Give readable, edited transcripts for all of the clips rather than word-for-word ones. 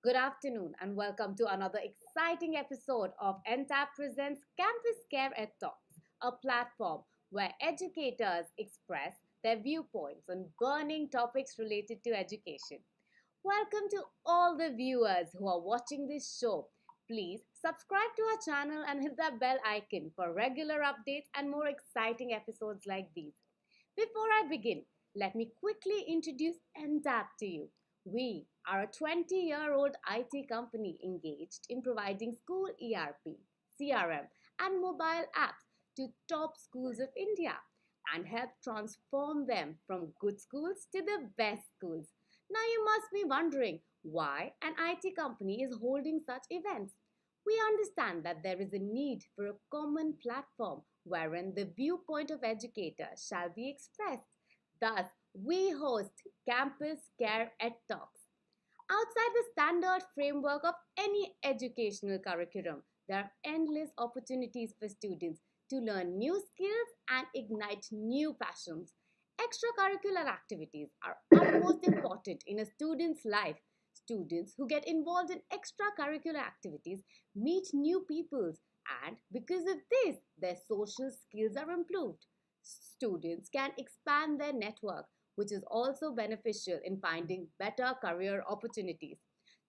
Good afternoon and welcome to another exciting episode of Entab presents CampusCare EdTalks, a platform where educators express their viewpoints on burning topics related to education. Welcome to all the viewers who are watching this show. Please subscribe to our channel and hit that bell icon for regular updates and more exciting episodes like these. Before I begin, let me quickly introduce Entab to you. We are a 20-year-old IT company engaged in providing school ERP, CRM, and mobile apps to top schools of India and help transform them from good schools to the best schools. Now you must be wondering why an IT company is holding such events. We understand that there is a need for a common platform wherein the viewpoint of educators shall be expressed. Thus, we host Campus Care EdTalks. Outside the standard framework of any educational curriculum, there are endless opportunities for students to learn new skills and ignite new passions. Extracurricular activities are utmost important in a student's life. Students who get involved in extracurricular activities meet new peoples, and because of this, their social skills are improved. Students can expand their network, which is also beneficial in finding better career opportunities.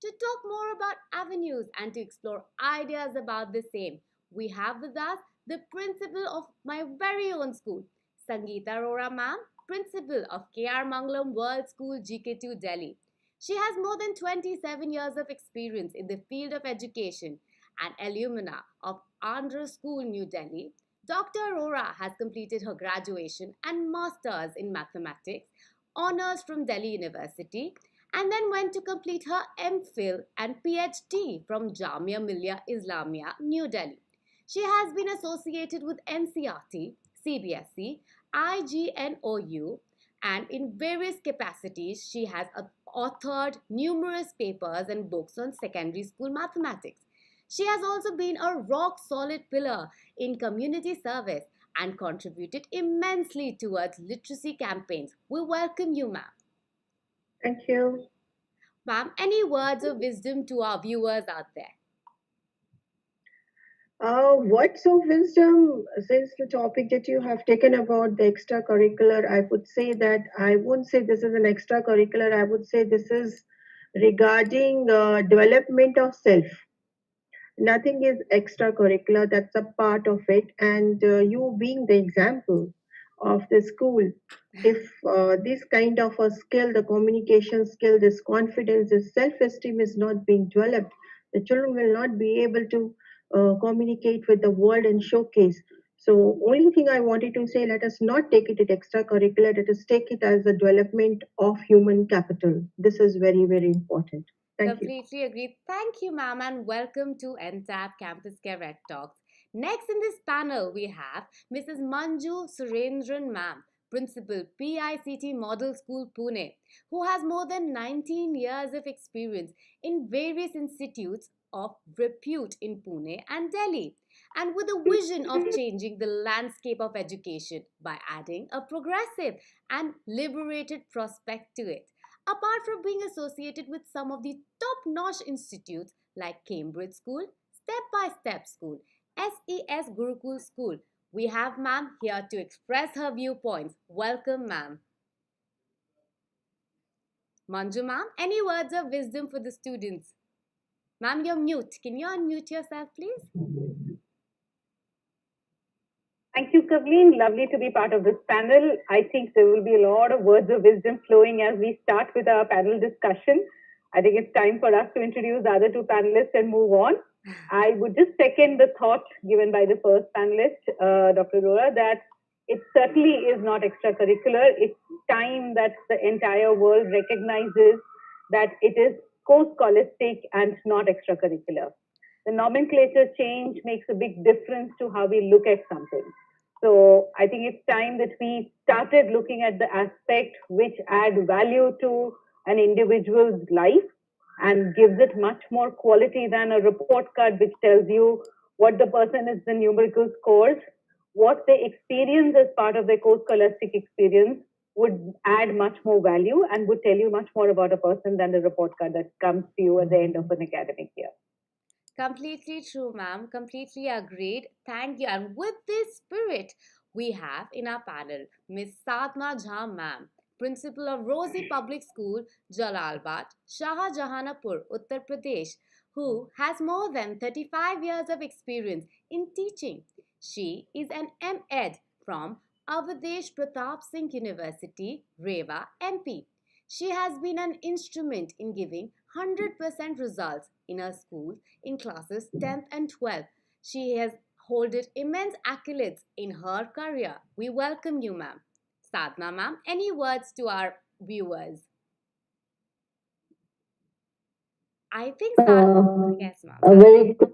To talk more about avenues and to explore ideas about the same, we have with us the principal of my very own school, Sangeeta Arora ma'am, principal of KR Mangalam World School GK2 Delhi. She has more than 27 years of experience in the field of education and alumna of Andhra School, New Delhi. Dr. Arora has completed her graduation and masters in mathematics, honors from Delhi University, and then went to complete her MPhil and PhD from Jamia Millia Islamia, New Delhi. She has been associated with NCRT, CBSE, IGNOU, and in various capacities, she has authored numerous papers and books on secondary school mathematics. She has also been a rock solid pillar in community service and contributed immensely towards literacy campaigns. We welcome you, ma'am. Thank you. Ma'am, any words of wisdom to our viewers out there? Words of wisdom, since the topic that you have taken about the extracurricular, I would say that I won't say this is an extracurricular, I would say this is regarding development of self. Nothing is extracurricular, that's a part of it. And you being the example of the school, if this kind of a skill, the communication skill, this confidence, this self esteem is not being developed, the children will not be able to communicate with the world and showcase. So, only thing I wanted to say, let us not take it as extracurricular, let us take it as the development of human capital. This is very, very important. Thank you. Completely agree. Thank you, ma'am, and welcome to NTAP Campus Care Ed Talks. Next in this panel, we have Mrs. Manju Surendran, ma'am, Principal, PICT Model School, Pune, who has more than 19 years of experience in various institutes of repute in Pune and Delhi, and with a vision of changing the landscape of education by adding a progressive and liberated prospect to it. Apart from being associated with some of the top notch institutes like Cambridge School, Step by Step School, SES Gurukul School, we have ma'am here to express her viewpoints. Welcome, ma'am. Manju, ma'am, any words of wisdom for the students? Ma'am, you're mute. Can you unmute yourself, please? Thank you, Kavleen. Lovely to be part of this panel. I think there will be a lot of words of wisdom flowing as we start with our panel discussion. I think it's time for us to introduce the other two panelists and move on. I would just second the thought given by the first panelist, Dr. Arora, that it certainly is not extracurricular. It's time that the entire world recognizes that it is co-scholastic and not extracurricular. The nomenclature change makes a big difference to how we look at something. So I think it's time that we started looking at the aspect which add value to an individual's life and gives it much more quality than a report card which tells you what the person is the numerical scores, what they experience as part of their co-scholastic experience, would add much more value and would tell you much more about a person than the report card that comes to you at the end of an academic year. Completely true, ma'am. Completely agreed. Thank you. And with this spirit, we have in our panel Miss Sadhna Jha, ma'am, Principal of Rosy Public School, Jalalabad, Shahjahanpur, Uttar Pradesh, who has more than 35 years of experience in teaching. She is an M.Ed from Avadesh Pratap Singh University, Rewa, MP. She has been an instrument in giving 100% results in her school in classes 10th and 12th. She has holded immense accolades in her career. We welcome you, ma'am. Sadhna, ma'am, any words to our viewers? I think Sadhna, yes, ma'am. A very good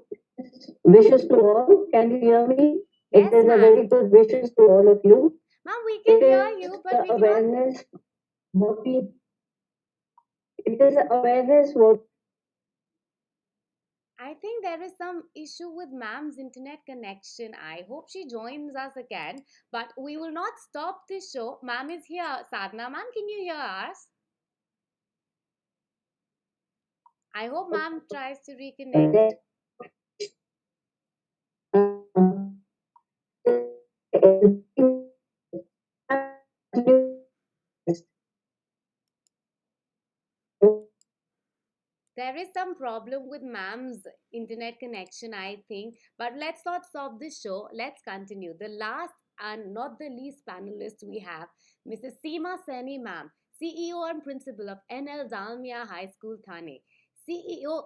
wishes to all. Can you hear me? It Yes, is a ma'am. very good wishes to all of you. Ma'am, we It can hear is you, but the we cannot. awareness what we. It is the awareness what. I think there is some issue with ma'am's internet connection. I hope she joins us again, but we will not stop this show. Ma'am is here. Sadhna, ma'am, can you hear us? I hope ma'am tries to reconnect. There is some problem with ma'am's internet connection, I think. But let's not stop this show. Let's continue. The last and not the least panelist we have, Mrs. Seema Saini, ma'am, CEO and Principal of NL Dalmia High School, Thane. CEO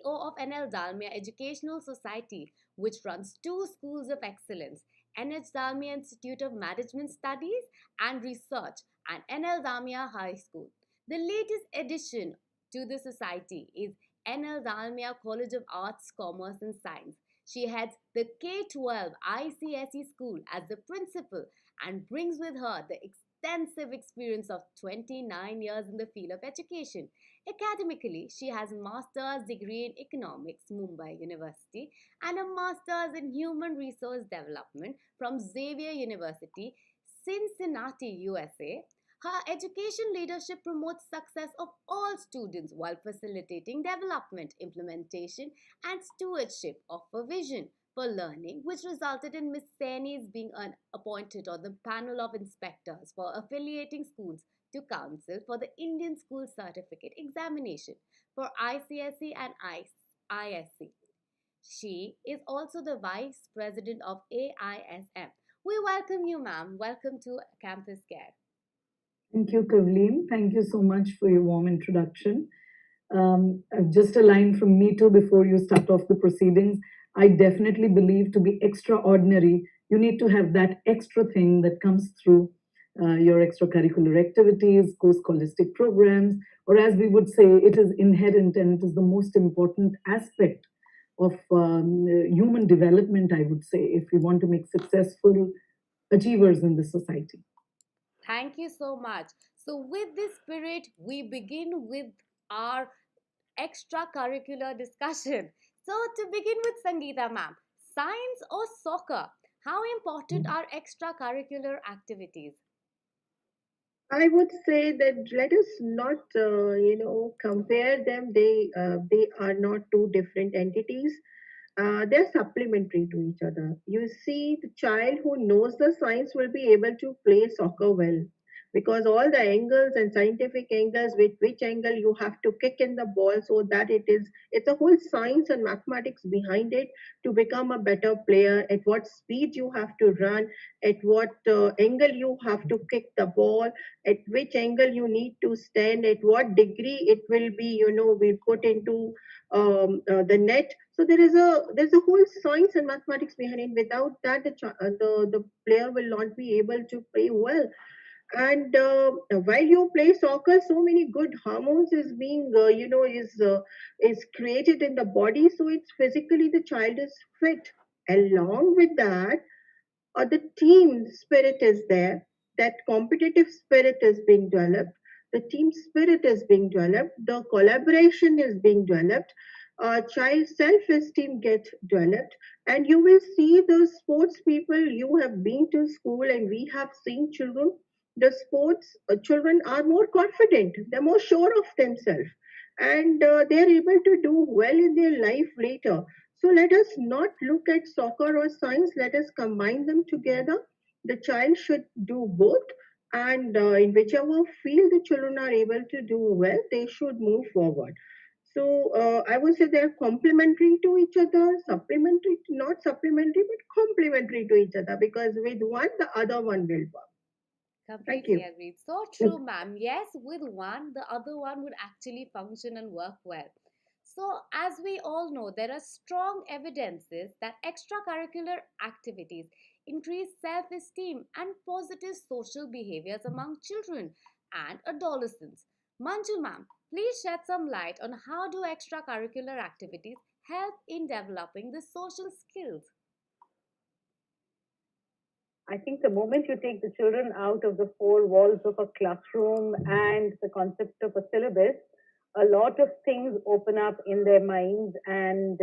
of NL Dalmia Educational Society, which runs two schools of excellence, NH Dalmia Institute of Management Studies and Research and NL Dalmia High School. The latest addition to the society is NL Dalmia College of Arts, Commerce and Science. She heads the K-12 ICSE school as the principal and brings with her the extensive experience of 29 years in the field of education. Academically, she has a master's degree in economics, Mumbai University, and a master's in human resource development from Xavier University, Cincinnati, USA. Her education leadership promotes success of all students while facilitating development, implementation, and stewardship of a vision for learning, which resulted in Ms. Saini's being appointed on the panel of inspectors for affiliating schools to council for the Indian School Certificate Examination for ICSE and ISC. She is also the Vice President of AISM. We welcome you, ma'am. Welcome to Campus Care. Thank you, Kavleen. Thank you so much for your warm introduction. Just a line from me too before you start off the proceedings. I definitely believe to be extraordinary, you need to have that extra thing that comes through your extracurricular activities, co-scholastic programs, or as we would say, it is inherent and it is the most important aspect of human development, I would say, if we want to make successful achievers in this society. Thank you so much. So, with this spirit, we begin with our extracurricular discussion. So, to begin with, Sangeeta ma'am, science or soccer? How important are extracurricular activities? I would say that let us not, compare them. They are not two different entities. They're supplementary to each other. You see, the child who knows the science will be able to play soccer well because all the angles and scientific angles with which angle you have to kick in the ball so that it's a whole science and mathematics behind it to become a better player, at what speed you have to run, at what angle you have to kick the ball, at which angle you need to stand, at what degree it will be, we put into the net. So there's a whole science and mathematics behind it. Without that, the player will not be able to play well. And while you play soccer, so many good hormones is being is created in the body, so it's physically the child is fit. Along with that, the team spirit is there. That competitive spirit is being developed. The team spirit is being developed. The collaboration is being developed. Child self-esteem gets developed, and you will see the sports people. You have been to school, and we have seen children the sports children are more confident, they're more sure of themselves, and they're able to do well in their life later. So let us not look at soccer or science, let us combine them together. The child should do both, and in whichever field the children are able to do well, they should move forward. So I would say they're complementary to each other, supplementary, not supplementary, but complementary to each other, because with one, the other one will work. Thank Completely you. agreed. So true, ma'am. Yes, with one, the other one would actually function and work well. So, as we all know, there are strong evidences that extracurricular activities increase self esteem and positive social behaviors among children and adolescents. Manju, ma'am, please shed some light on how do extracurricular activities help in developing the social skills? I think the moment you take the children out of the four walls of a classroom and the concept of a syllabus, a lot of things open up in their minds and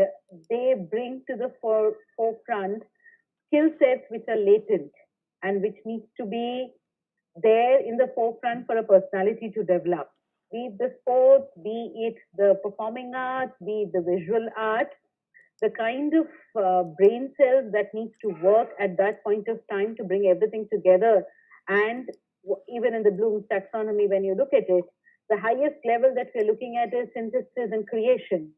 they bring to the forefront skill sets which are latent and which needs to be there in the forefront for a personality to develop. Be it the sports, be it the performing arts, be it the visual art, the kind of brain cells that needs to work at that point of time to bring everything together. And even in the Bloom's taxonomy, when you look at it, the highest level that we're looking at is synthesis and creation,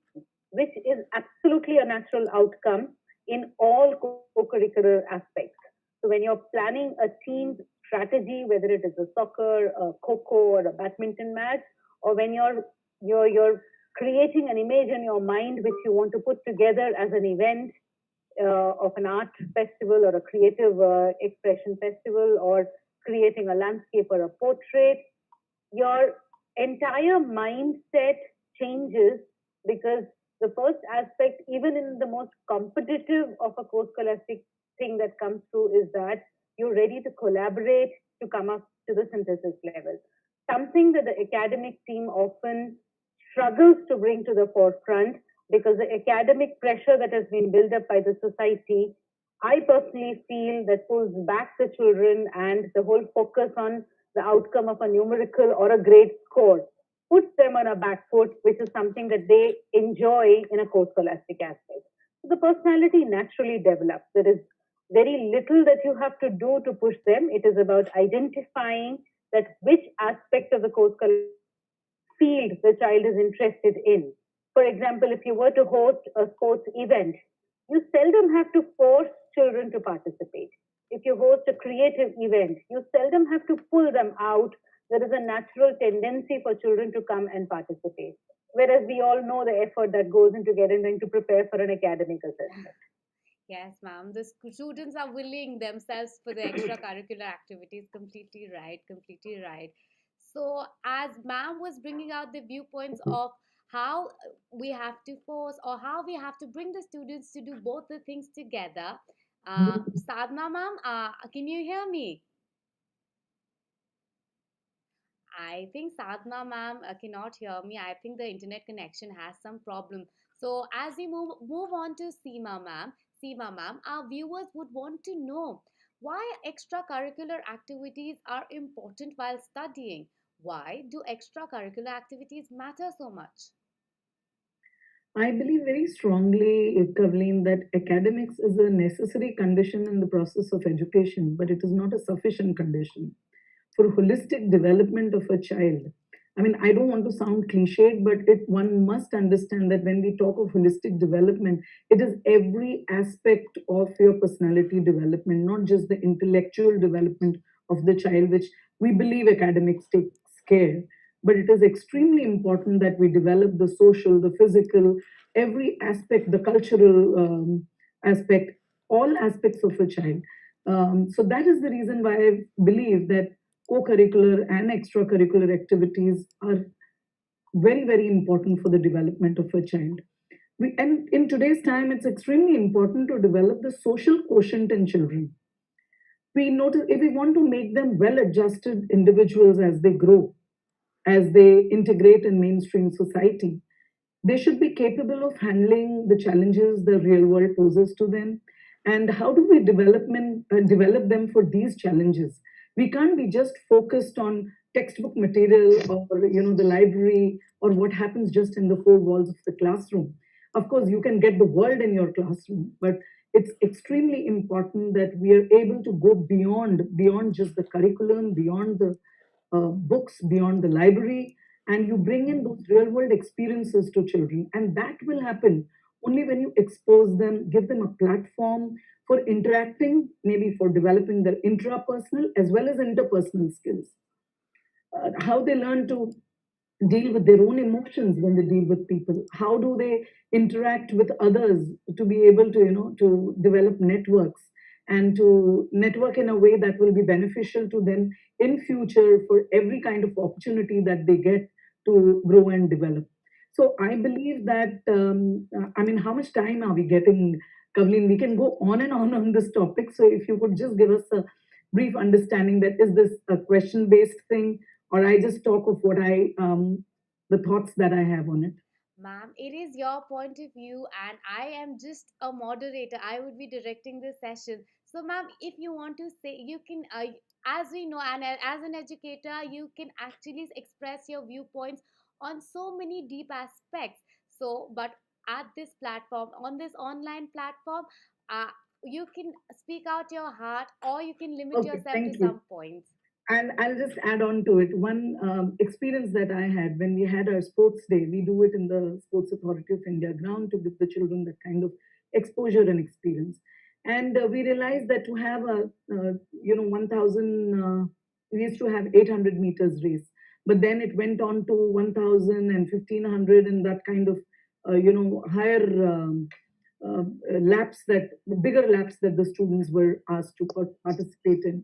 which is absolutely a natural outcome in all co-curricular aspects. So when you're planning a team strategy, whether it is a soccer, a kho or a badminton match, or when you're creating an image in your mind which you want to put together as an event of an art festival or a creative expression festival, or creating a landscape or a portrait, your entire mindset changes, because the first aspect, even in the most competitive of a course scholastic thing that comes through, is that you're ready to collaborate to come up to the synthesis level. Something that the academic team often struggles to bring to the forefront, because the academic pressure that has been built up by the society, I personally feel that pulls back the children, and the whole focus on the outcome of a numerical or a grade score puts them on a back foot, which is something that they enjoy in a course scholastic aspect. So the personality naturally develops. There is very little that you have to do to push them. It is about identifying that which aspect of the course field the child is interested in. For example, if you were to host a sports event, you seldom have to force children to participate. If you host a creative event, you seldom have to pull them out. There is a natural tendency for children to come and participate. Whereas we all know the effort that goes into getting them to prepare for an academic assessment. Yes, ma'am. The students are willing themselves for the extracurricular activities. Completely right. Completely right. So, as ma'am was bringing out the viewpoints of how we have to force or how we have to bring the students to do both the things together, Sadhna ma'am, can you hear me? I think Sadhna ma'am cannot hear me. I think the internet connection has some problem. So as we move on to Seema ma'am, our viewers would want to know why extracurricular activities are important while studying. Why do extracurricular activities matter so much? I believe very strongly, Kavleen, that academics is a necessary condition in the process of education, but it is not a sufficient condition for holistic development of a child. I mean, I don't want to sound cliched, but one must understand that when we talk of holistic development, it is every aspect of your personality development, not just the intellectual development of the child, which we believe academics takes care. But it is extremely important that we develop the social, the physical, every aspect, the cultural aspect, all aspects of a child. So that is the reason why I believe that co-curricular and extracurricular activities are very, very important for the development of a child. And in today's time, it's extremely important to develop the social quotient in children. We notice if we want to make them well-adjusted individuals as they grow, as they integrate in mainstream society, they should be capable of handling the challenges the real world poses to them. And how do we develop them for these challenges? We can't be just focused on textbook material or the library or what happens just in the four walls of the classroom. Of course, you can get the world in your classroom, but it's extremely important that we are able to go beyond just the curriculum, beyond the books, beyond the library, and you bring in those real world experiences to children. And that will happen only when you expose them, give them a platform for interacting, maybe for developing their intrapersonal as well as interpersonal skills. How they learn to deal with their own emotions when they deal with people. How do they interact with others to be able to to develop networks and to network in a way that will be beneficial to them in future for every kind of opportunity that they get to grow and develop. So I believe that I mean, how much time are we getting, Kavlin? We can go on this topic. So if you could just give us a brief understanding, that is this a question based thing, or I just talk of what the thoughts that I have on it. Ma'am, it is your point of view, and I am just a moderator. I would be directing this session. So, ma'am, if you want to say, you can, as we know, and as an educator, you can actually express your viewpoints on so many deep aspects. So, but at this platform, on this online platform, uh, you can speak out your heart, or you can limit Okay, yourself to thank you. some points. And I'll just add on to it one experience that I had when we had our sports day. We do it in the Sports Authority of India ground to give the children that kind of exposure and experience. And we realized that to have a 1,000, we used to have 800 meters race, but then it went on to 1,000 and 1,500 and that kind of higher uh, laps, that bigger laps that the students were asked to participate in.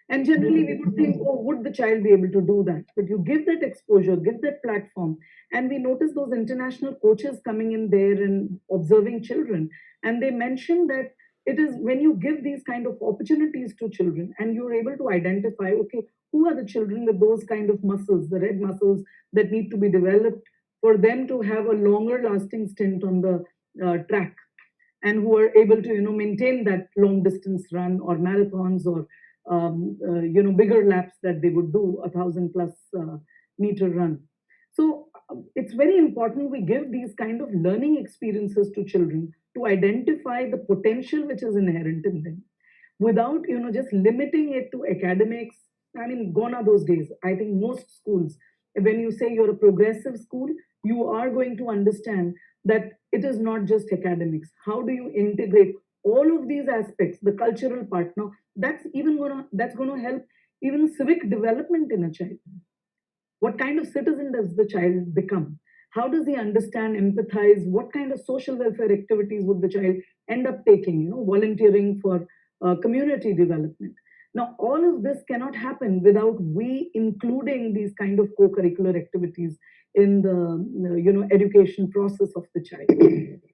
And generally, we would think, oh, would the child be able to do that? But you give that exposure, give that platform. And we notice those international coaches coming in there and observing children. And they mention that it is when you give these kind of opportunities to children and you're able to identify, okay, who are the children with those kind of muscles, the red muscles that need to be developed for them to have a longer lasting stint on the track, and who are able to maintain that long distance run or marathons or bigger laps that they would do, 1,000+ meter run. So it's very important we give these kind of learning experiences to children to identify the potential which is inherent in them, without just limiting it to academics. I mean, gone are those days. I think most schools, when you say you're a progressive school, you are going to understand that it is not just academics. How do you integrate all of these aspects, the cultural part? Now that's gonna help even civic development in a child. What kind of citizen does the child become? How does he understand, empathize? What kind of social welfare activities would the child end up taking? Volunteering for community development. Now, all of this cannot happen without we including these kind of co-curricular activities in the education process of the child.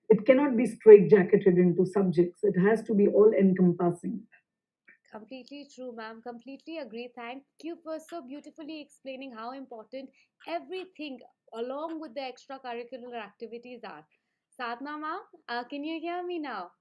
It cannot be straight-jacketed into subjects. It has to be all encompassing. Completely true, ma'am. Completely agree. Thank you for so beautifully explaining how important everything along with the extracurricular activities are. Sadhna, ma'am, can you hear me now?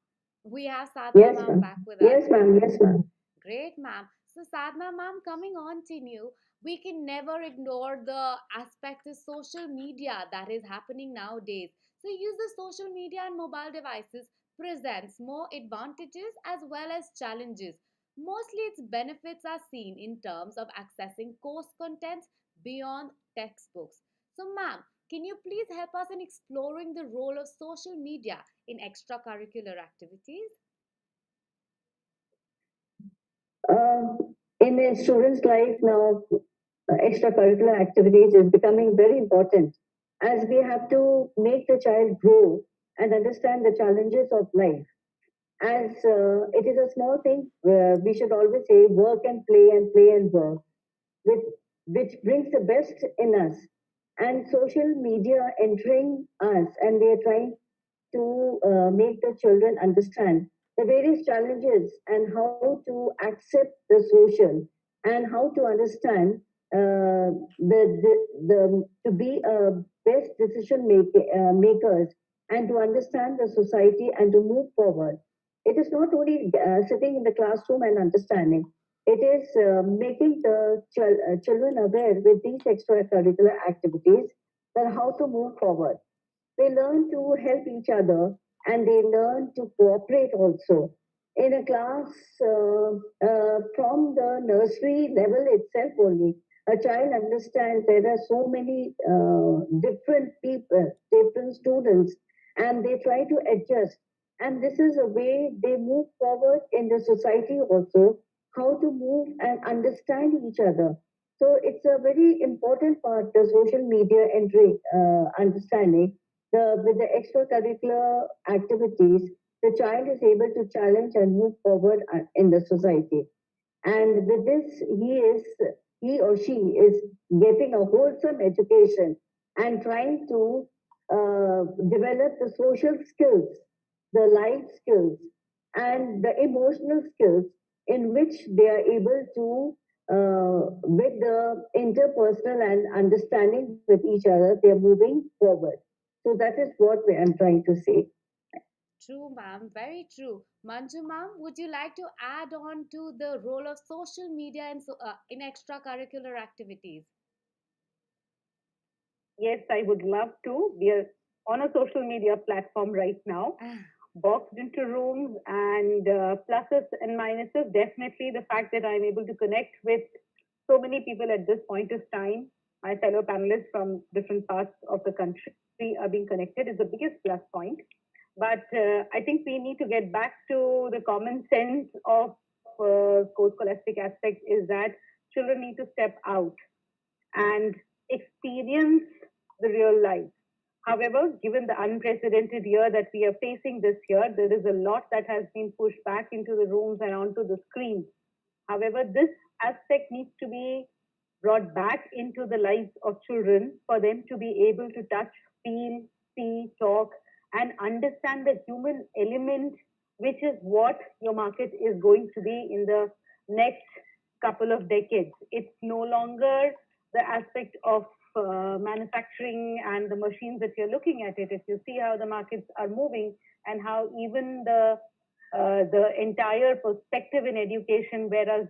We have Sadhna, Yes, ma'am, ma'am. back with us. Yes, ma'am. Yes, ma'am. Great, ma'am. So, Sadhna, ma'am, coming on to you, we can never ignore the aspect of social media that is happening nowadays. So, use the social media and mobile devices presents more advantages as well as challenges. Mostly, its benefits are seen in terms of accessing course contents beyond textbooks. So, ma'am, can you please help us in exploring the role of social media in extracurricular activities? Uh, in a student's life now, extracurricular activities is becoming very important as we have to make the child grow and understand the challenges of life. As it is a small thing, we should always say work and play and work, with, which brings the best in us. And social media entering us, and we are trying to make the children understand the various challenges and how to accept the social and how to understand to be a best decision makers and to understand the society and to move forward. It is not only sitting in the classroom and understanding. It is making the children aware with these extracurricular activities that how to move forward. They learn to help each other and they learn to cooperate also. In a class from the nursery level itself only, a child understands there are so many different people, different students, and they try to adjust. And this is a way they move forward in the society also, how to move and understand each other. So it's a very important part, the social media entry understanding. With the extracurricular activities, the child is able to challenge and move forward in the society. And with this, he or she is getting a wholesome education and trying to develop the social skills, the life skills, and the emotional skills in which they are able to, with the interpersonal and understanding with each other, they are moving forward. So that is what I'm trying to say. True, ma'am. Very true. Manju, ma'am, would you like to add on to the role of social media in extracurricular activities? Yes, I would love to. We are on a social media platform right now, boxed into rooms, and pluses and minuses. Definitely, the fact that I'm able to connect with so many people at this point of time, my fellow panelists from different parts of the country are being connected is the biggest plus point. But I think we need to get back to the common sense of core scholastic aspect is that children need to step out and experience the real life. However, given the unprecedented year that we are facing this year, there is a lot that has been pushed back into the rooms and onto the screens. However, this aspect needs to be brought back into the lives of children for them to be able to touch, feel, see, talk, and understand the human element, which is what your market is going to be in the next couple of decades. It's no longer the aspect of manufacturing and the machines that you're looking at it. If you see how the markets are moving and how even the entire perspective in education, whereas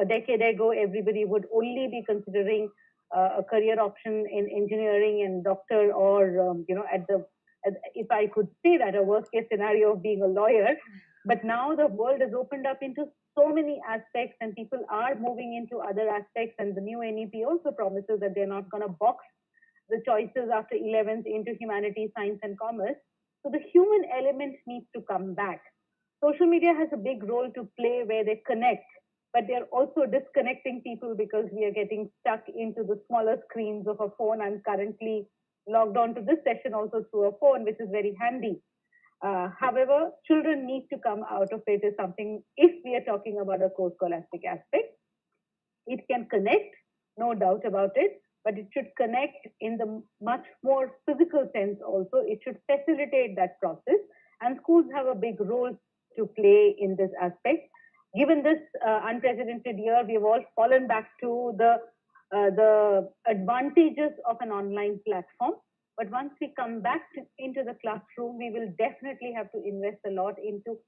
a decade ago everybody would only be considering a career option in engineering and doctor, or at the if I could say that, a worst case scenario of being a lawyer. But now the world has opened up into so many aspects, and people are moving into other aspects. And the new NEP also promises that they're not going to box the choices after 11th into humanity, science, and commerce. So the human element needs to come back. Social media has a big role to play where they connect, but they're also disconnecting people because we are getting stuck into the smaller screens of a phone. I'm currently logged on to this session also through a phone, which is very handy. However, children need to come out of it is something, if we are talking about a core scholastic aspect. It can connect, no doubt about it, but it should connect in the much more physical sense also. It should facilitate that process, and schools have a big role to play in this aspect. Given this unprecedented year, we have all fallen back to the advantages of an online platform. But once we come back into the classroom, we will definitely have to invest a lot into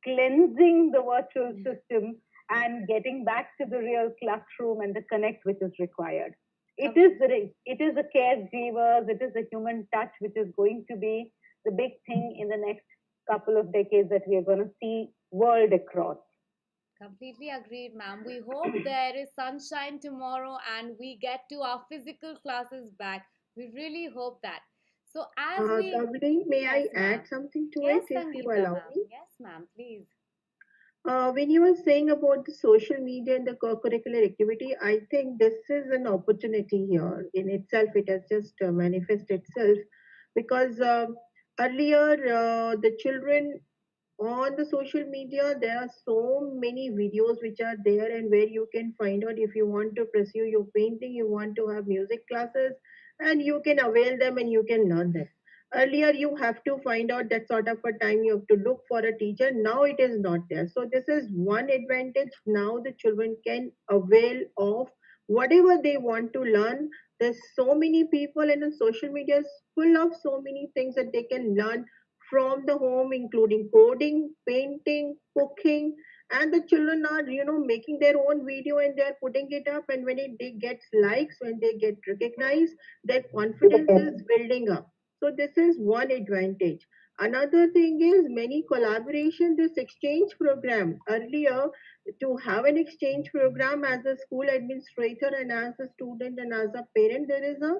cleansing the virtual system and getting back to the real classroom and the connect which is required. It is the caregivers, it is the human touch which is going to be the big thing in the next couple of decades that we are going to see world across. Completely agreed, ma'am. We hope there is sunshine tomorrow and we get to our physical classes back. We really hope that. So, as we. Kavli, may Yes, I ma'am. add something to Yes, it if you Sangeeta, allow ma'am. me? Yes, ma'am, please. When you were saying about the social media and the co-curricular activity, I think this is an opportunity here in itself. It has just manifested itself because earlier the children on the social media there are so many videos which are there and where you can find out if you want to pursue your painting, you want to have music classes, and you can avail them and you can learn them. Earlier you have to find out that sort of a time, you have to look for a teacher. Now it is not there. So this is one advantage. Now the children can avail of whatever they want to learn. There's so many people and the social media is full of so many things that they can learn from the home, including coding, painting, cooking, and the children are making their own video and they're putting it up, and when they get likes, when they get recognized, their confidence is building up. So this is one advantage. Another thing is many collaboration, this exchange program. Earlier, to have an exchange program as a school administrator and as a student and as a parent, there is a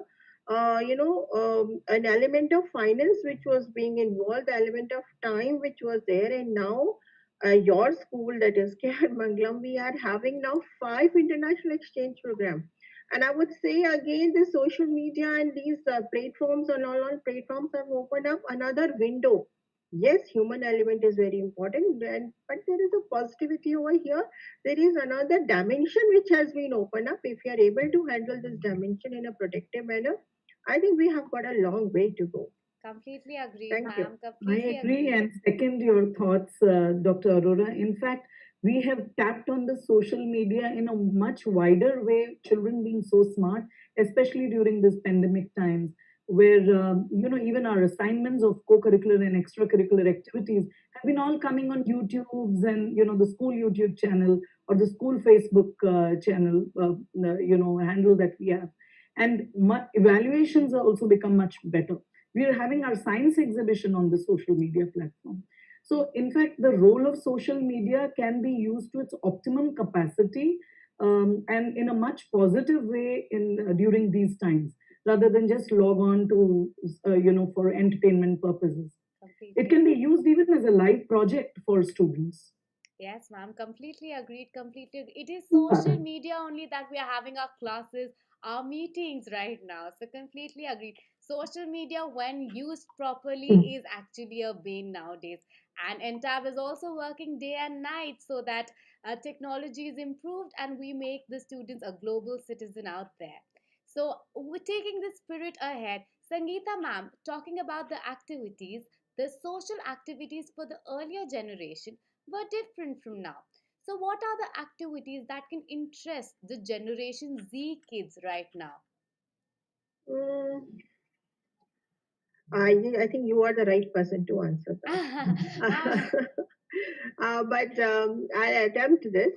an element of finance which was being involved, the element of time which was there. And now your school, that is KR Mangalam, we are having now 5 international exchange program. And I would say again, the social media and these platforms and online platforms have opened up another window. Yes, human element is very important, but there is a positivity over here. There is another dimension which has been opened up. If you are able to handle this dimension in a protective manner, I think we have got a long way to go. Completely agreed, Thank you. ma'am. I Completely agree agreed. and second your thoughts, Dr. Arora. In fact, we have tapped on the social media in a much wider way, children being so smart, especially during this pandemic times, where, even our assignments of co-curricular and extracurricular activities have been all coming on YouTube's and, the school YouTube channel or the school Facebook channel, handle that we have. And evaluations are also become much better. We are having our science exhibition on the social media platform. So, in fact, the role of social media can be used to its optimum capacity, and in a much positive way in during these times, rather than just log on to, for entertainment purposes. It Completely can be agreed. used even as a live project for students. Yes, ma'am. Completely agreed. Completely. It is social media only that we are having our classes, our meetings right now. So completely agreed. Social media, when used properly, is actually a bane nowadays. And NTAB is also working day and night so that technology is improved and we make the students a global citizen out there. So we're taking the spirit ahead. Sangeeta ma'am, talking about the activities, the social activities for the earlier generation were different from now. So, what are the activities that can interest the Generation Z kids right now? Mm, I think you are the right person to answer Ah, that. But I'll attempt this.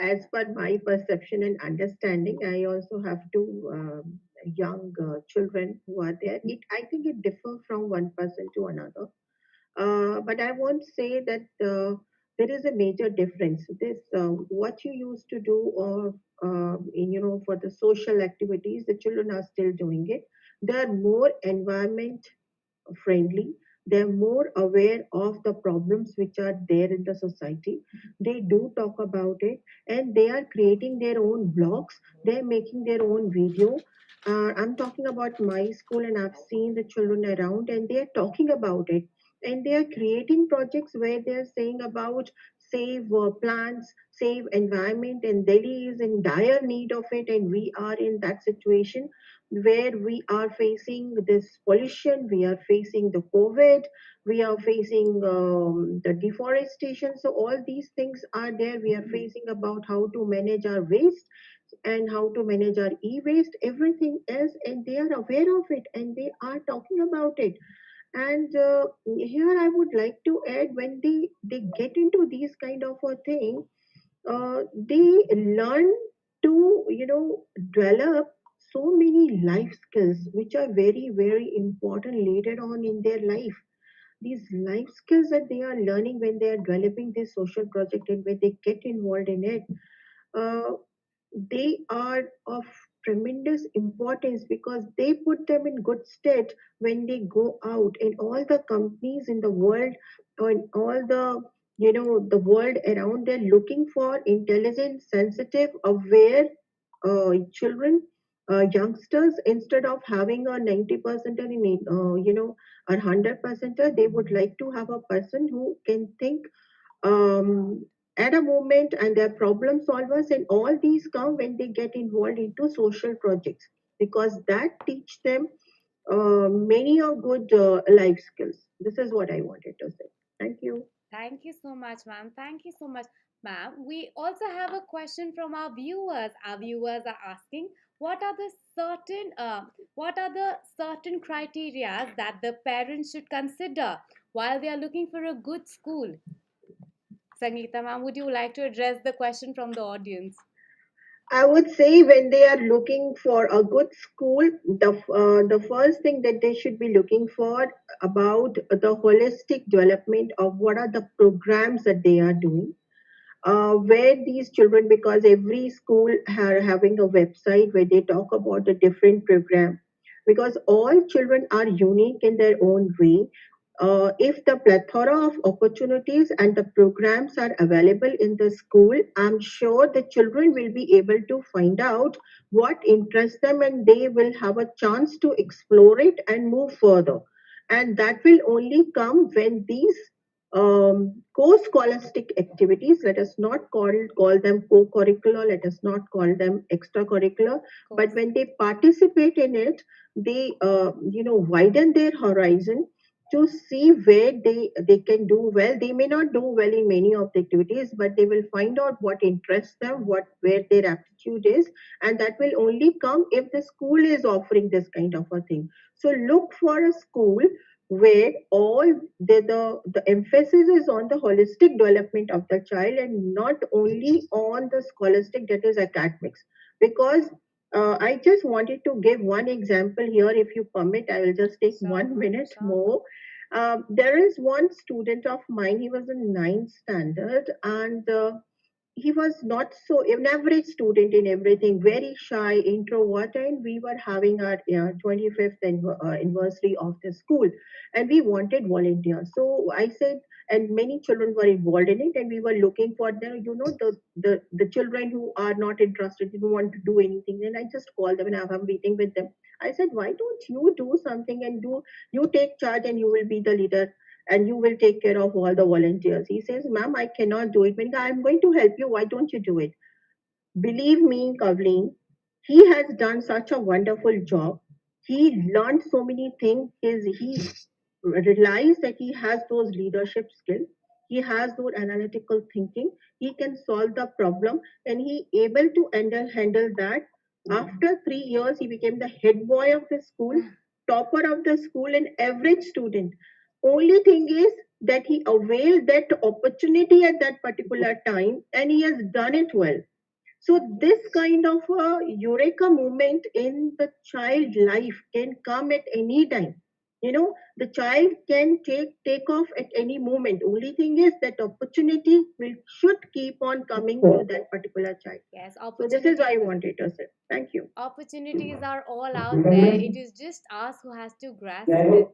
As per my perception and understanding, I also have two young children who are there. I think it differs from one person to another. But I won't say that there is a major difference. This what you used to do, or for the social activities, the children are still doing it. They are more environment friendly. They're more aware of the problems which are there in the society. They do talk about it, and they are creating their own blogs. They're making their own video. I'm talking about my school, and I've seen the children around, and they're talking about it. And they are creating projects where they're saying about save plants, save environment, and Delhi is in dire need of it, and we are in that situation where we are facing this pollution, we are facing the COVID, we are facing the deforestation. So all these things are there. We are facing about how to manage our waste and how to manage our e-waste, everything else, and they are aware of it and they are talking about it. And here I would like to add, when they get into these kind of a thing, they learn to develop so many life skills which are very very important later on in their life. These life skills that they are learning when they are developing this social project and when they get involved in it, uh, they are of tremendous importance because they put them in good stead when they go out, and all the companies in the world and all the world around, they're looking for intelligent, sensitive, aware children, youngsters. Instead of having a 90% in a 100%, they would like to have a person who can think um, at a moment, and they're problem solvers, and all these come when they get involved into social projects, because that teach them many of good life skills. This is what I wanted to say. Thank you. thank you so much, ma'am. Thank you so much, ma'am. We also have a question from our viewers. Our viewers are asking, what are the certain criteria that the parents should consider while they are looking for a good school? Sangeeta ma'am, would you like to address the question from the audience? I would say when they are looking for a good school, the first thing that they should be looking for about the holistic development of what are the programs that they are doing, where these children, because every school are having a website where they talk about a different program, because all children are unique in their own way. If the plethora of opportunities and the programs are available in the school, I'm sure the children will be able to find out what interests them, and they will have a chance to explore it and move further. And that will only come when these co-scholastic activities, let us not call them co-curricular, let us not call them extracurricular, but when they participate in it, they widen their horizon to see where they can do well. They may not do well in many of the activities, but they will find out what interests them, what where their aptitude is, and that will only come if the school is offering this kind of a thing. So look for a school where all the emphasis is on the holistic development of the child and not only on the scholastic, that is academics. Because I just wanted to give one example here. If you permit, I will just take Sure, 1 minute sure. more. There is one student of mine, he was in ninth standard, and he was not so an average student in everything, very shy, introvert, and we were having our 25th anniversary of the school, and we wanted volunteers. So I said, and many children were involved in it, and we were looking for the children who are not interested, who want to do anything. And I just called them and I have a meeting with them. I said, why don't you do something and do you take charge and you will be the leader and you will take care of all the volunteers. He says, ma'am, I cannot do it. I'm going to help you. Why don't you do it? Believe me, Kavleen, he has done such a wonderful job. He learned so many things. He realized that he has those leadership skills. He has those analytical thinking. He can solve the problem, and he able to handle that. After 3 years, he became the head boy of the school, topper of the school, and average student. Only thing is that he availed that opportunity at that particular time, and he has done it well. So this kind of a eureka moment in the child life can come at any time. The child can take off at any moment. Only thing is that opportunity will should keep on coming to that particular child. Yes, So this is what I opportunities. wanted to say. Thank you. Opportunities are all out there. It is just us who has to grasp it.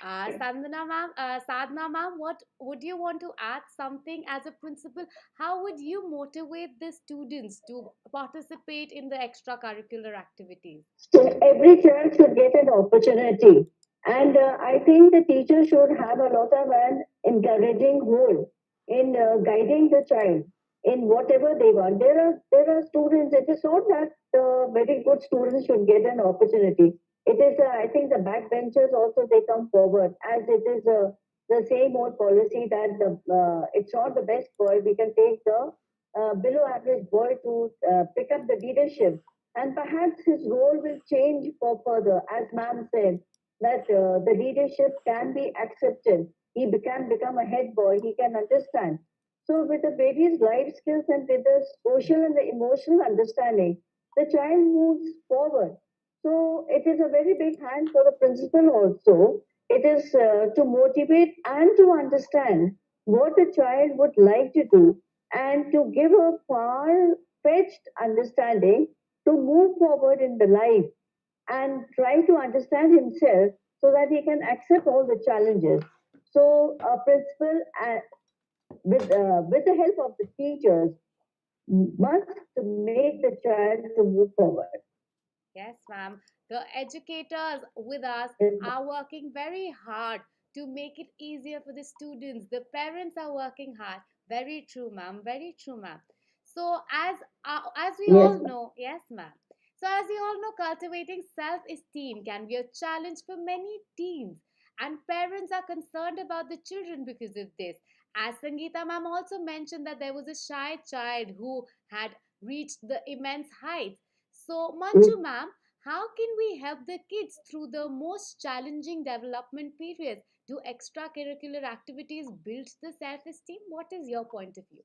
Sadhna ma'am, what would you want to add something as a principal? How would you motivate the students to participate in the extracurricular activities? So every child should get an opportunity. And I think the teacher should have a lot of an encouraging role in guiding the child in whatever they want. There are students, it is not that very good students should get an opportunity. It is, I think the backbenchers also, they come forward, as it is the same old policy that it's not the best boy. We can take the below average boy to pick up the leadership, and perhaps his role will change for further. As ma'am said, that the leadership can be accepted. He can become a head boy, he can understand. So, with the various life skills and with the social and the emotional understanding, the child moves forward. So, it is a very big hand for the principal also. It is to motivate and to understand what the child would like to do and to give a far fetched understanding to move forward in the life and try to understand himself so that he can accept all the challenges. So, a principal, with the help of the teachers, must make the child to move forward. Yes, ma'am. The educators with us are working very hard to make it easier for the students. The parents are working hard. Very true, ma'am. Very true, ma'am. So, as we Yes, all know, yes, ma'am. So, as we all know, cultivating self-esteem can be a challenge for many teens, and parents are concerned about the children because of this. As Sangeeta ma'am also mentioned that there was a shy child who had reached the immense heights. So, Manju ma'am, How can we help the kids through the most challenging development periods? Do extracurricular activities build the self esteem? What is your point of view?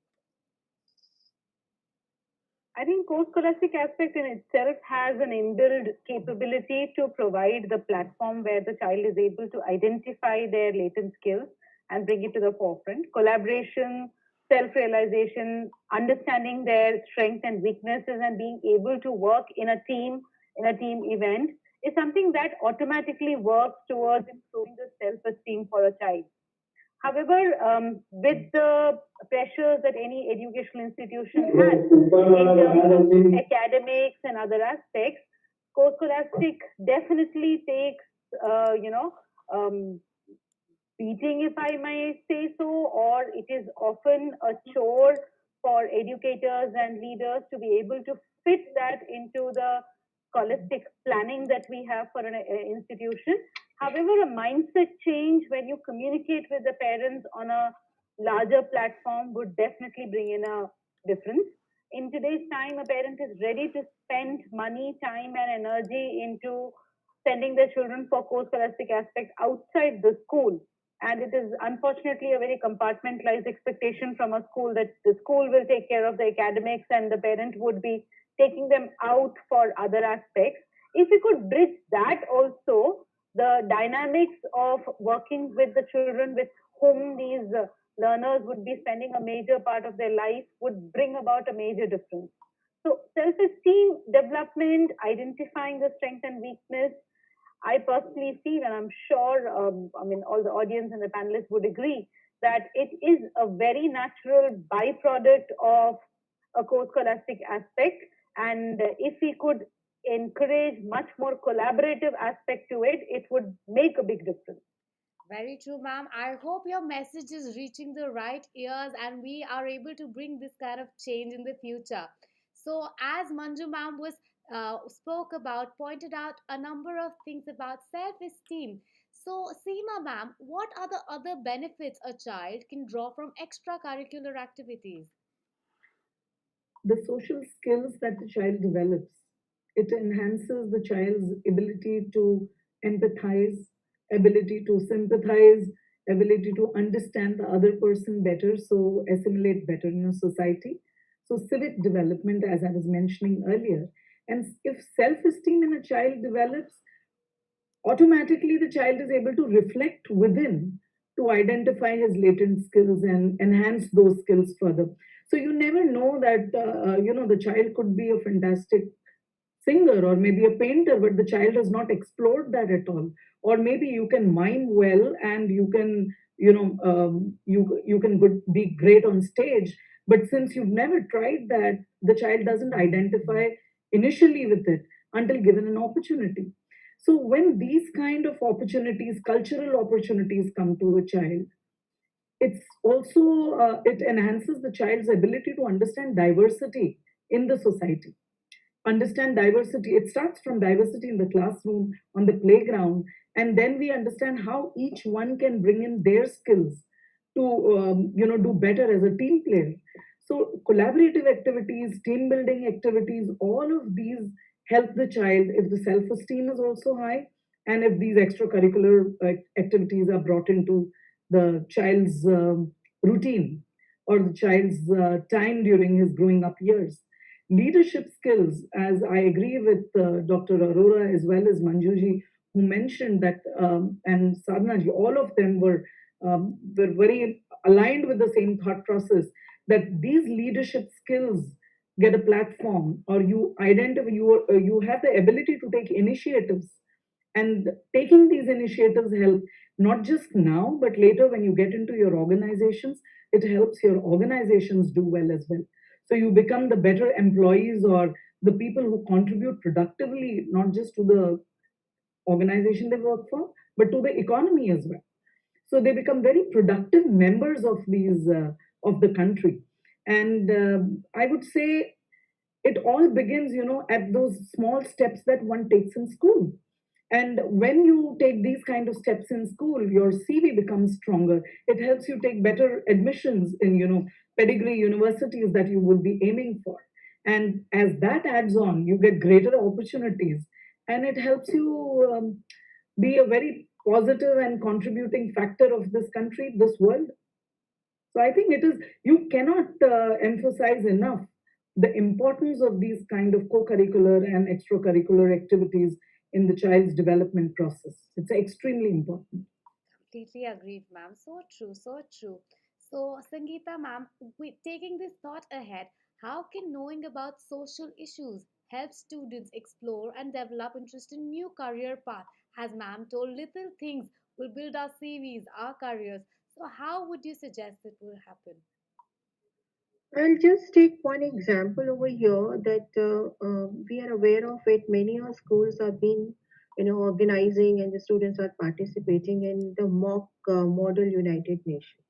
I think core scholastic aspect in itself has an inbuilt capability to provide the platform where the child is able to identify their latent skills and bring it to the forefront. Collaboration, self-realization, understanding their strengths and weaknesses, and being able to work in a team event is something that automatically works towards improving the self-esteem for a child. However, with the pressures that any educational institution has in terms of academics and other aspects, core scholastic definitely takes, um, beating, if I may say so, or it is often a chore for educators and leaders to be able to fit that into the scholastic planning that we have for an institution. However, a mindset change when you communicate with the parents on a larger platform would definitely bring in a difference. In today's time, a parent is ready to spend money, time, and energy into sending their children for core scholastic aspect outside the school. And it is unfortunately a very compartmentalized expectation from a school that the school will take care of the academics and the parent would be taking them out for other aspects. If we could bridge that also, the dynamics of working with the children with whom these learners would be spending a major part of their life would bring about a major difference. So, self esteem development, identifying the strength and weakness, I personally feel, and I'm sure, all the audience and the panelists would agree, that it is a very natural byproduct of a core scholastic aspect. And if we could encourage much more collaborative aspect to it, it would make a big difference. Very true, ma'am. I hope your message is reaching the right ears and we are able to bring this kind of change in the future. So, as Manju ma'am was spoke about, pointed out a number of things about self-esteem. So, Seema ma'am, what are the other benefits a child can draw from extracurricular activities? The social skills that the child develops. It enhances the child's ability to empathize, ability to sympathize, ability to understand the other person better, so assimilate better in a society. So, civic development, as I was mentioning earlier. And if self esteem in a child develops, automatically the child is able to reflect within to identify his latent skills and enhance those skills further. So you never know that the child could be a fantastic singer or maybe a painter, but the child has not explored that at all. Or maybe you can mime well and you can you can be great on stage, but since you've never tried that, the child doesn't identify initially with it until given an opportunity. So when these kind of opportunities, cultural opportunities, come to a child, it's also it enhances the child's ability to understand diversity in the society. Understand diversity. It starts from diversity in the classroom, on the playground, and then we understand how each one can bring in their skills to do better as a team player. So collaborative activities, team building activities, all of these help the child if the self-esteem is also high, and if these extracurricular activities are brought into the child's routine or the child's time during his growing up years. Leadership skills, as I agree with Dr. Arora as well as Manjuji, who mentioned that, and Sadhna Ji, all of them were very aligned with the same thought process, that these leadership skills get a platform, or you identify, you have the ability to take initiatives, and taking these initiatives help not just now but later when you get into your organizations. It helps your organizations do well as well. So you become the better employees, or the people who contribute productively, not just to the organization they work for, but to the economy as well. So they become very productive members of these of the country. And I would say it all begins, at those small steps that one takes in school. And when you take these kind of steps in school, your CV becomes stronger. It helps you take better admissions in, pedigree universities that you would be aiming for. And as that adds on, you get greater opportunities. and it helps you be a very positive and contributing factor of this country, this world. So I think it is, you cannot emphasize enough the importance of these kind of co-curricular and extracurricular activities in the child's development process. It's extremely important. Completely agreed, ma'am. So true, so true. So, Sangeeta, ma'am, taking this thought ahead, how can knowing about social issues help students explore and develop interest in new career path? As ma'am told, little things will build our CVs, our careers. So, how would you suggest it will happen? I'll just take one example over here that we are aware of it. Many of schools have been, organizing and the students are participating in the mock model United Nations.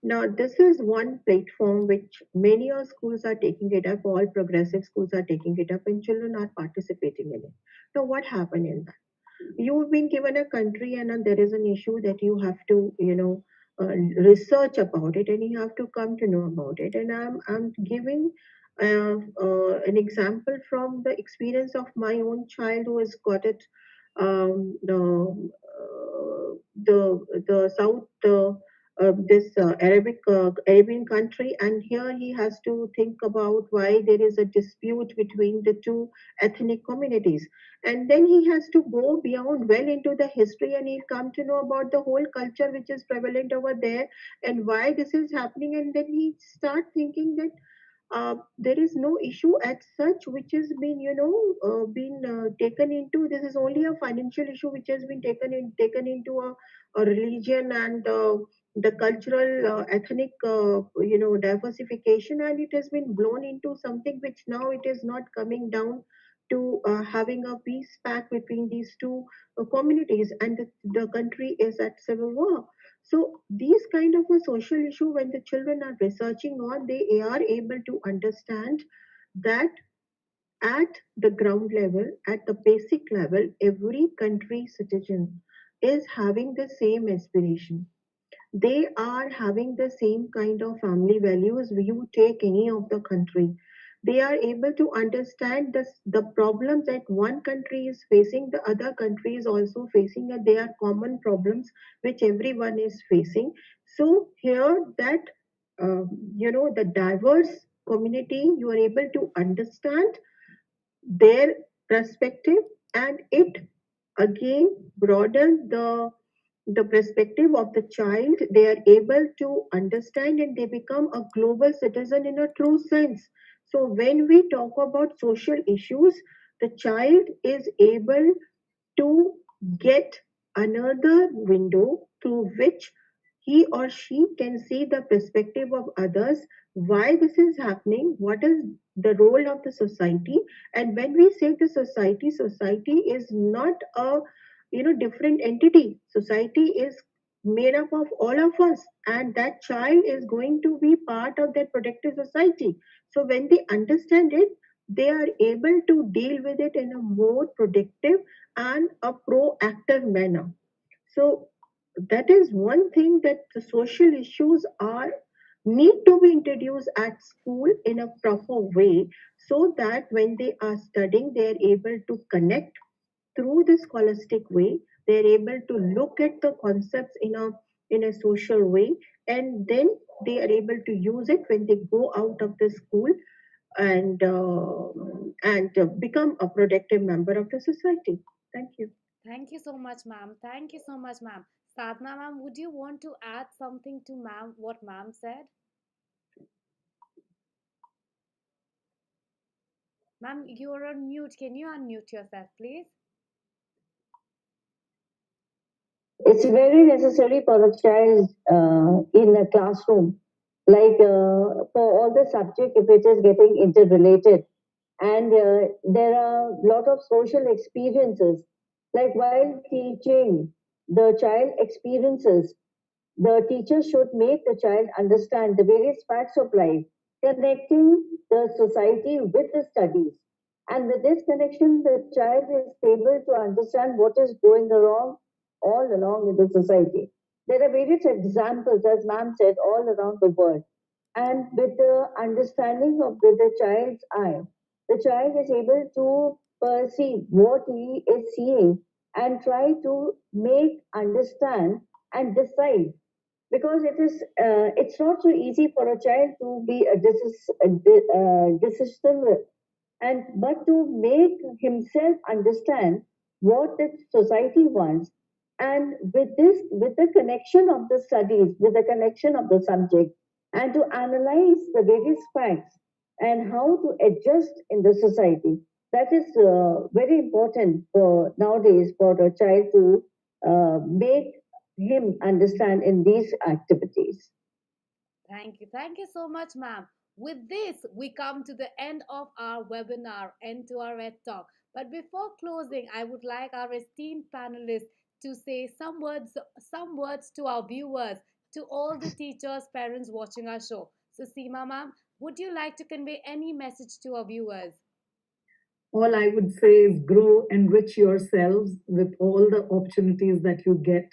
Now, this is one platform which many of schools are taking it up, all progressive schools are taking it up, and children are participating in it. Now, what happened in that? You've been given a country and there is an issue that you have to research about it and you have to come to know about it, and I'm giving an example from the experience of my own child who has got it, the south this Arabian country, and here he has to think about why there is a dispute between the two ethnic communities, and then he has to go beyond well into the history and he'll come to know about the whole culture which is prevalent over there and why this is happening, and then he start thinking that there is no issue as such which has been been taken into, this is only a financial issue which has been taken into a religion and the cultural ethnic diversification, and it has been blown into something which now it is not coming down to having a peace pact between these two communities, and the country is at civil war. So these kind of a social issue, when the children are researching on, they are able to understand that at the ground level, at the basic level, every country citizen is having the same aspiration. They are having the same kind of family values. You take any of the country, they are able to understand the problems that one country is facing, the other country is also facing, and they are common problems which everyone is facing. So here that the diverse community, you are able to understand their perspective, and it again broadens the perspective of the child. They are able to understand and they become a global citizen in a true sense. So when we talk about social issues, the child is able to get another window through which he or she can see the perspective of others, why this is happening, what is the role of the society. And when we say the society is not a different entity. Society is made up of all of us, and that child is going to be part of that protective society. So when they understand it, they are able to deal with it in a more productive and a proactive manner. So that is one thing, that the social issues are need to be introduced at school in a proper way, so that when they are studying they are able to connect through the scholastic way. They're able to look at the concepts in a social way, and then they are able to use it when they go out of the school and become a productive member of the society. Thank you. Thank you so much, ma'am. Thank you so much, ma'am. Sadhna, ma'am, would you want to add something to ma'am, what ma'am said? Ma'am, you're on mute. Can you unmute yourself, please? It's very necessary for a child in a classroom, like for all the subject, if it is getting interrelated. And there are a lot of social experiences, like while teaching the child experiences, the teacher should make the child understand the various facts of life, connecting the society with the studies. And with this connection, the child is able to understand what is going wrong all along in the society. There are various examples, as ma'am said, all around the world. And with the understanding of with the child's eye, the child is able to perceive what he is seeing and try to make, understand, and decide. Because it's not so easy for a child to be a decision, and but to make himself understand what the society wants, and with the connection of the studies, with the connection of the subject, and to analyze the various facts and how to adjust in the society. That is very important for nowadays for a child to make him understand in these activities. Thank you. Thank you so much, ma'am. With this, we come to the end of our webinar, End to our Ed Talk. But before closing, I would like our esteemed panelists to say some words to our viewers, to all the teachers, parents watching our show. So, Seema, ma'am, would you like to convey any message to our viewers? All I would say is grow, enrich yourselves with all the opportunities that you get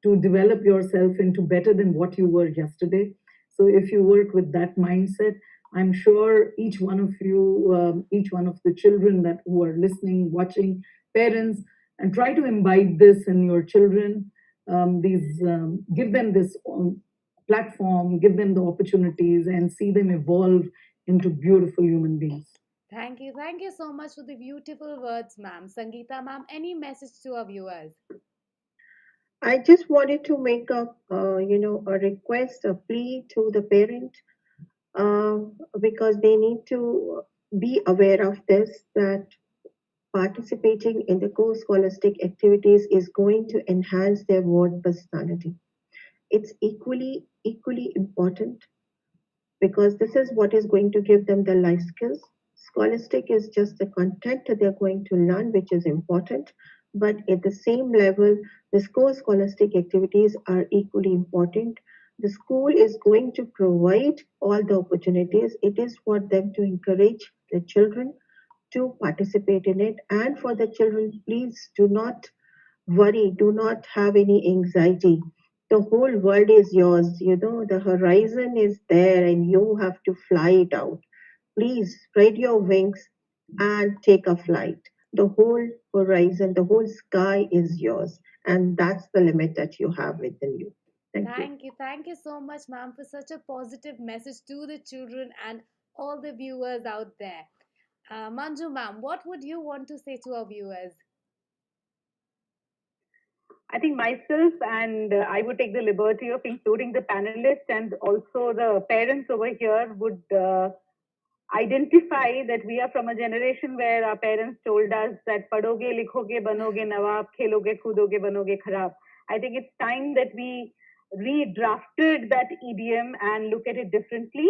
to develop yourself into better than what you were yesterday. So if you work with that mindset, I'm sure each one of you, each one of the children that who are listening, watching, parents, and try to imbibe this in your children. Give them this platform, give them the opportunities, and see them evolve into beautiful human beings. Thank you. Thank you so much for the beautiful words, ma'am. Sangeeta, ma'am, any message to our viewers? I just wanted to make a request, a plea to the parent, because they need to be aware of this, that participating in the co-scholastic activities is going to enhance their word personality. It's equally important, because this is what is going to give them the life skills. Scholastic is just the content that they're going to learn, which is important, but at the same level, the school scholastic activities are equally important. The school is going to provide all the opportunities. It is for them to encourage the children to participate in it. And for the children, please do not worry, do not have any anxiety. The whole world is yours, the horizon is there and you have to fly it out. Please spread your wings and take a flight. The whole horizon, the whole sky is yours, and that's the limit that you have within you. Thank you. Thank you. Thank you so much, ma'am, for such a positive message to the children and all the viewers out there. Manju, ma'am, what would you want to say to our viewers? I think myself and I would take the liberty of including the panelists and also the parents over here would identify that we are from a generation where our parents told us that padhoge, likhoge, banoge nawab, kheloge, kudoge, banoge kharab. I think it's time that we redrafted that idiom and look at it differently.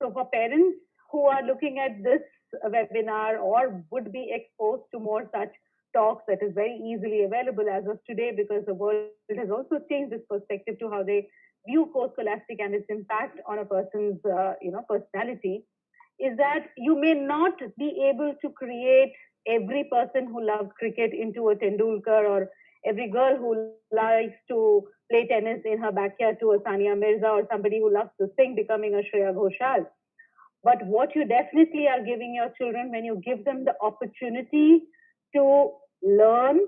So for parents who are looking at this webinar or would be exposed to more such talks that is very easily available as of today, because the world has also changed this perspective to how they view co-scholastic and its impact on a person's personality, is that you may not be able to create every person who loves cricket into a Tendulkar, or every girl who likes to play tennis in her backyard to a Sania Mirza, or somebody who loves to sing becoming a Shreya Ghoshal. But what you definitely are giving your children when you give them the opportunity to learn,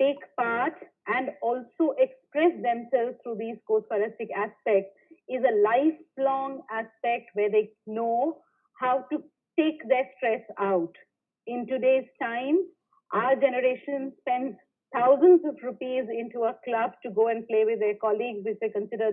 take part, and also express themselves through these co-scholastic aspects is a lifelong aspect where they know how to take their stress out. In today's time, our generation spends thousands of rupees into a club to go and play with their colleagues, which they consider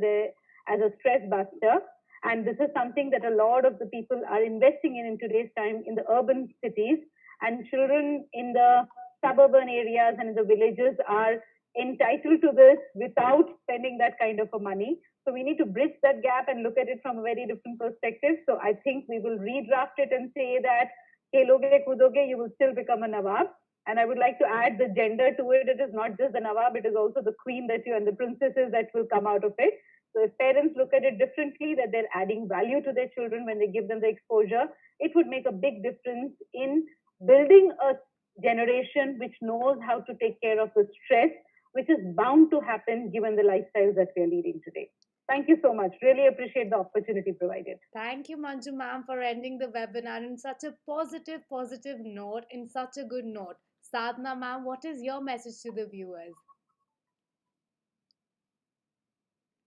as a stress buster. And this is something that a lot of the people are investing in today's time in the urban cities. And children in the suburban areas and in the villages are entitled to this without spending that kind of a money. So we need to bridge that gap and look at it from a very different perspective. So I think we will redraft it and say that Keloge Kudoge, you will still become a Nawab. And I would like to add the gender to it. It is not just the Nawab, it is also the queen that you and the princesses that will come out of it. So if parents look at it differently, that they're adding value to their children when they give them the exposure, it would make a big difference in building a generation which knows how to take care of the stress, which is bound to happen given the lifestyles that we are leading today. Thank you so much. Really appreciate the opportunity provided. Thank you, Manju ma'am, for ending the webinar in such a positive note, in such a good note. Sadhna ma'am, what is your message to the viewers?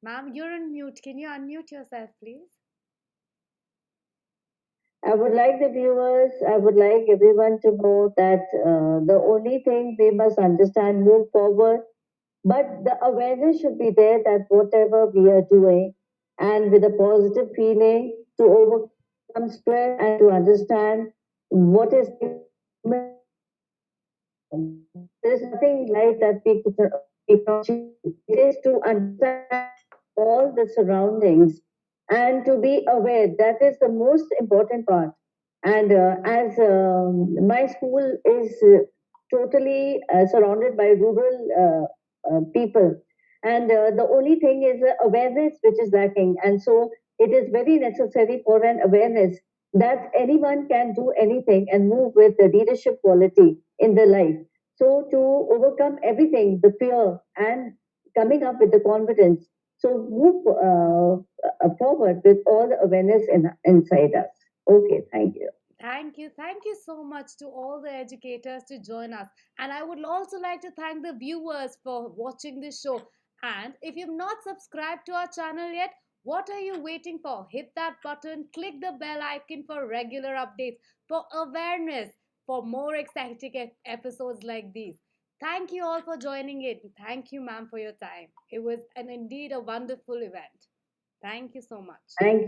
Ma'am, you're on mute. Can you unmute yourself, please? I would like the viewers, I would like everyone to know that the only thing they must understand, move forward, but the awareness should be there that whatever we are doing, and with a positive feeling to overcome stress and to understand what is there's nothing like that we can achieve. It is to understand all the surroundings and to be aware. That is the most important part. And as my school is totally surrounded by rural people, and the only thing is awareness which is lacking. And so it is very necessary for an awareness that anyone can do anything and move with the leadership quality in their life. So to overcome everything, the fear and coming up with the confidence, so move forward with all the awareness inside us. Okay, thank you. Thank you. Thank you so much to all the educators to join us. And I would also like to thank the viewers for watching this show. And if you've not subscribed to our channel yet, what are you waiting for? Hit that button, click the bell icon for regular updates, for awareness, for more exciting episodes like these. Thank you all for joining in. Thank you, ma'am, for your time. It was indeed a wonderful event. Thank you so much. Thank you.